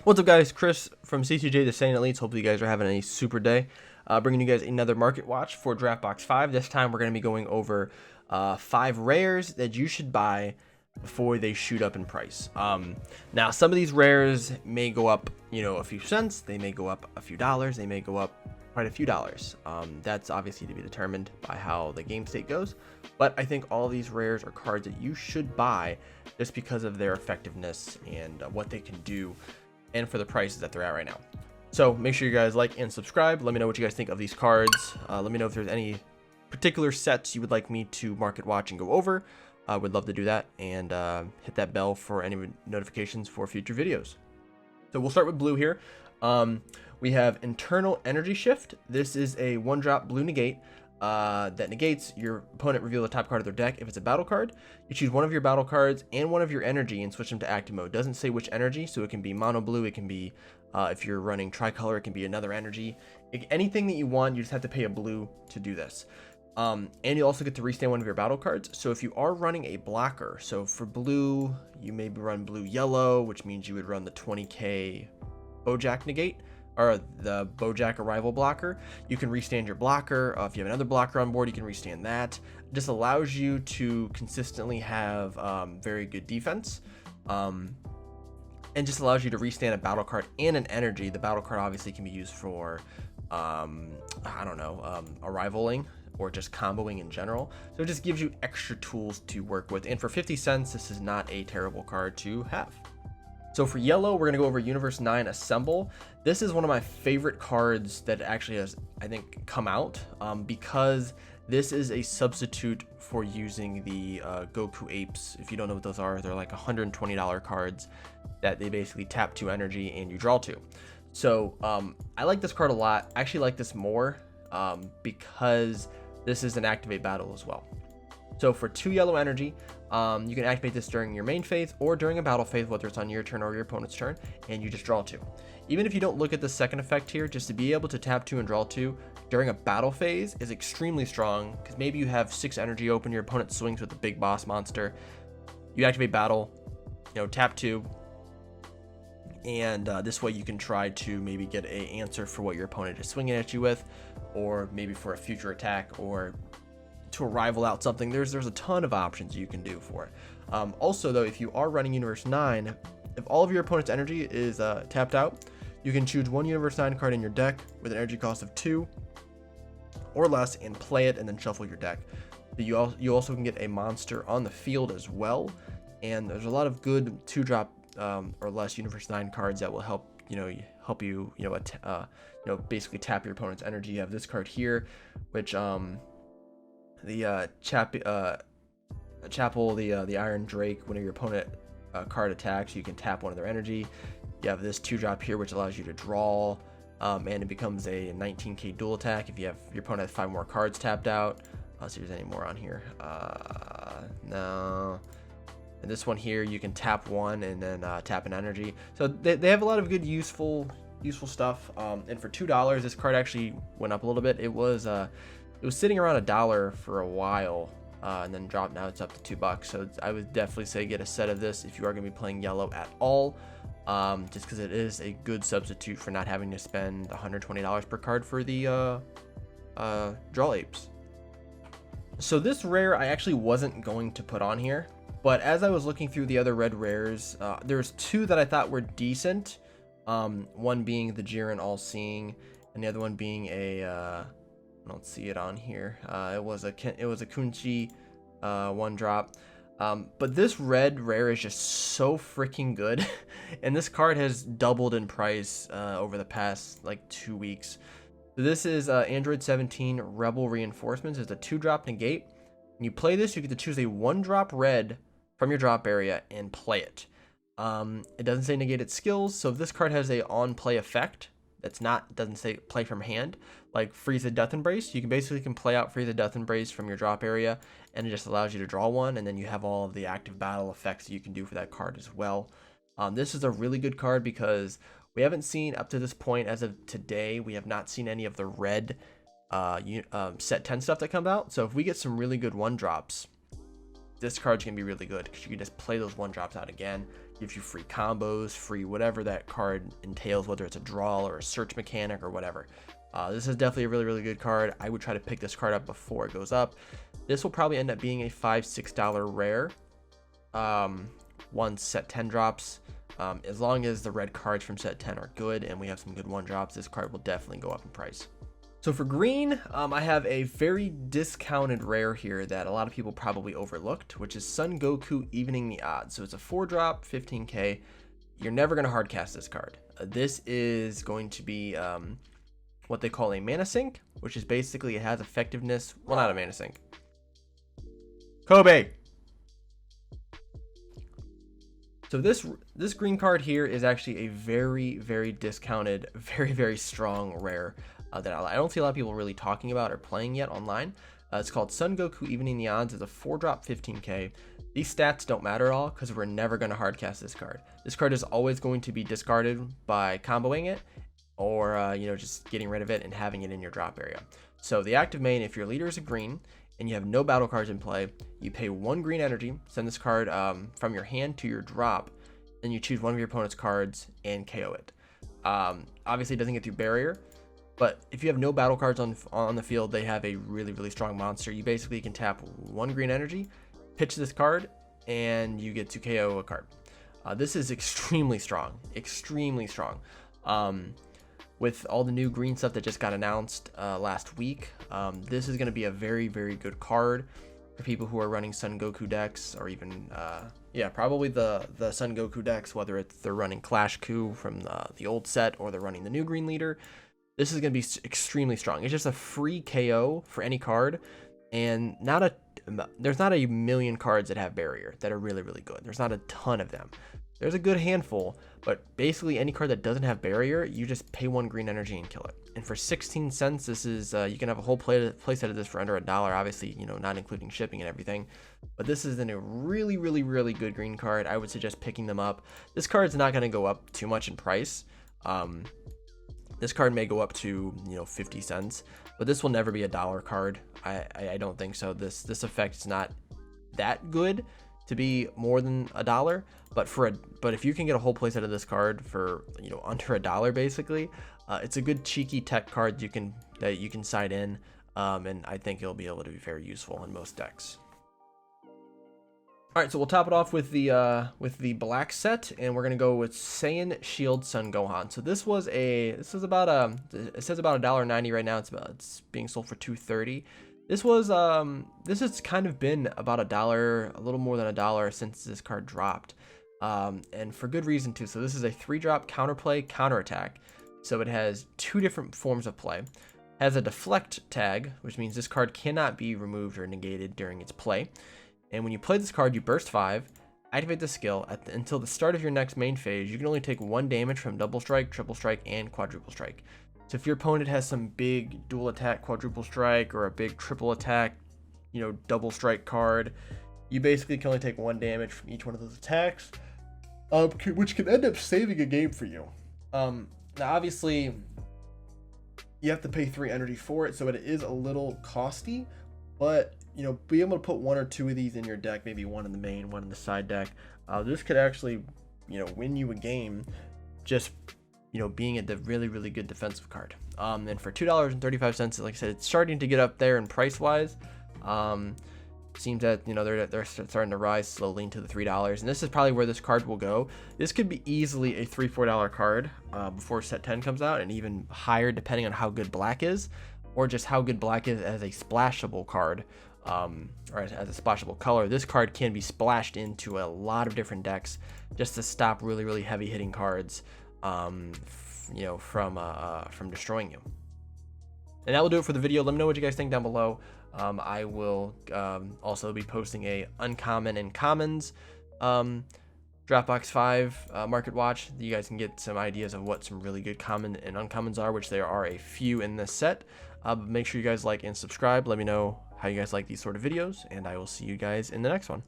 What's up, guys? Chris from CCJ the Saiyan Elites. Hopefully you guys are having a super day. Bringing you guys another market watch for Draft Box 5. This time we're going to be going over 5 rares that you should buy before they shoot up in price. Now some of these rares may go up, a few cents. They may go up a few dollars. They may go up quite a few dollars. That's obviously to be determined by how the game state goes. But I think all these rares are cards that you should buy just because of their effectiveness and what they can do, and for the prices that they're at right now. So make sure you guys like and subscribe. Let me know what you guys think of these cards. Let me know if there's any particular sets you would like me to market watch and go over. I would love to do that, and hit that bell for any notifications for future videos. So we'll start with blue here. We have Internal Energy Shift. This is a 1-drop blue negate that negates your opponent reveal the top card of their deck. If it's a battle card, you choose one of your battle cards and one of your energy and switch them to active mode. Doesn't say which energy, so it can be mono blue, it can be if you're running tricolor, it can be another energy. Anything that you want, you just have to pay a blue to do this. And you also get to restand one of your battle cards. So if you are running a blocker, so for blue you maybe run blue yellow, which means you would run the 20k Bojack negate, or the Bojack arrival blocker. You can restand your blocker. If you have another blocker on board, you can restand that. It just allows you to consistently have very good defense, and just allows you to restand a battle card and an energy. The battle card obviously can be used for arrivaling or just comboing in general. So it just gives you extra tools to work with, and for 50 cents this is not a terrible card to have. So for yellow, we're going to go over Universe 9 Assemble. This is one of my favorite cards that actually has, I think, come out, because this is a substitute for using the Goku Apes. If you don't know what those are, they're like $120 cards that they basically tap 2 energy and you draw 2. So I like this card a lot. I actually like this more because this is an activate battle as well. So for 2 yellow energy, you can activate this during your main phase or during a battle phase, whether it's on your turn or your opponent's turn, and you just draw 2. Even if you don't look at the second effect here, just to be able to tap 2 and draw 2 during a battle phase is extremely strong, because maybe you have 6 energy open, your opponent swings with a big boss monster, you activate battle, tap 2, and this way you can try to maybe get an answer for what your opponent is swinging at you with, or maybe for a future attack, or to rival out something. There's a ton of options you can do for it. Also though, if you are running Universe 9, if all of your opponent's energy is tapped out, you can choose one Universe 9 card in your deck with an energy cost of 2 or less and play it, and then shuffle your deck. You also can get a monster on the field as well, and there's a lot of good 2-drop or less Universe 9 cards that will help you basically tap your opponent's energy. You have this card here, which the Chapel, the Iron Drake. Whenever your opponent card attacks, you can tap one of their energy. You have this 2-drop here, which allows you to draw, and it becomes a 19k dual attack if your opponent has 5 more cards tapped out. Let's see if there's any more on here. No. And this one here, you can tap 1 and then tap an energy. So they have a lot of good useful stuff. And for $2, this card actually went up a little bit. It was sitting around $1 for a while, and then dropped. Now it's up to $2. So I would definitely say get a set of this if you are going to be playing yellow at all, just because it is a good substitute for not having to spend $120 per card for the draw apes. So this rare I actually wasn't going to put on here, but as I was looking through the other red rares, there's 2 that I thought were decent. One being the Jiren All-Seeing, and the other one being a I don't see it on here. It was a Kunchi 1-drop. But this red rare is just so freaking good, and this card has doubled in price over the past like 2 weeks. So this is Android 17 Rebel Reinforcements. It's a 2-drop negate. When you play this, you get to choose a 1-drop red from your drop area and play it. It doesn't say negate its skills, so if this card has a on-play effect, doesn't say play from hand, like Freeze the Death Embrace, you can play out Freeze the Death Embrace from your drop area, and it just allows you to draw 1, and then you have all of the active battle effects that you can do for that card as well. This is a really good card because we haven't seen, up to this point as of today, we have not seen any of the red set 10 stuff that comes out. So if we get some really good 1-drops, this card's gonna be really good, because you can just play those 1-drops out again, gives you free combos, free whatever that card entails, whether it's a draw or a search mechanic or whatever. This is definitely a really good card. I would try to pick this card up before it goes up. This will probably end up being a $5-6 rare once set 10 drops. As long as the red cards from set 10 are good and we have some good 1 drops, this card will definitely go up in price. So for green, I have a very discounted rare here that a lot of people probably overlooked, which is Son Goku Evening the Odds. So it's a 4-drop, 15k. You're never going to hard cast this card. This is going to be what they call a mana sink, which is basically it has effectiveness. Well, not a mana sink. Kobe. So this green card here is actually a very discounted, very strong rare that I don't see a lot of people really talking about or playing yet online. It's called Son Goku Evening the Odds. It's a 4-drop 15k. These stats don't matter at all because we're never going to hardcast this card. This card is always going to be discarded by comboing it or just getting rid of it and having it in your drop area. So the active main, if your leader is a green and you have no battle cards in play, you pay 1 green energy, send this card from your hand to your drop, then you choose one of your opponent's cards and KO it. Obviously it doesn't get through barrier, but if you have no battle cards on the field, they have a really strong monster. You basically can tap 1 green energy, pitch this card, and you get to KO a card. This is extremely strong. With all the new green stuff that just got announced last week, this is going to be a very good card for people who are running Son Goku decks, or even probably the Son Goku decks, whether they're running Clash Coup from the old set or they're running the new green leader. This is going to be extremely strong. It's just a free KO for any card, and there's not a million cards that have barrier that are really good. There's not a ton of them. There's a good handful, but basically any card that doesn't have barrier, you just pay 1 green energy and kill it. And for 16 cents, this is you can have a whole play set of this for under $1. Obviously, not including shipping and everything. But this is a really good green card. I would suggest picking them up. This card's not going to go up too much in price. This card may go up to 50 cents, but this will never be a $1 card. I don't think so. This effect is not that good to be more than $1, but if you can get a whole playset of this card for under $1 basically, it's a good cheeky tech card that you can side in, and I think it'll be able to be very useful in most decks. All right, so we'll top it off with the black set, and we're gonna go with Saiyan Shield Son Gohan. So this is about it says about $1.90 right now. It's being sold for $2.30. This has kind of been about $1, a little more than $1 since this card dropped, and for good reason too. So this is a 3-drop counterplay counterattack. So it has 2 different forms of play. It has a deflect tag, which means this card cannot be removed or negated during its play. And when you play this card, you burst 5, activate the skill. Until the start of your next main phase, you can only take 1 damage from double strike, triple strike, and quadruple strike. So if your opponent has some big dual attack quadruple strike or a big triple attack, double strike card, you basically can only take 1 damage from each one of those attacks, which can end up saving a game for you. Now obviously you have to pay 3 energy for it, so it is a little costly, but be able to put 1 or 2 of these in your deck, maybe 1 in the main, 1 in the side deck. This could actually win you a game just being a really good defensive card. And for $2.35, like I said, it's starting to get up there in price wise. Seems that they're starting to rise slowly into the $3, and this is probably where this card will go. This could be easily a $3-4 card before set 10 comes out, and even higher depending on how good black is, or just how good black is as a splashable card, or as a splashable color. This card can be splashed into a lot of different decks just to stop really heavy hitting cards from destroying you. And that will do it for the video. Let me know what you guys think down below. I will also be posting a uncommon and commons Dropbox 5 market watch. You guys can get some ideas of what some really good common and uncommons are, which there are a few in this set. Make sure you guys like and subscribe. Let me know how you guys like these sort of videos, and I will see you guys in the next one.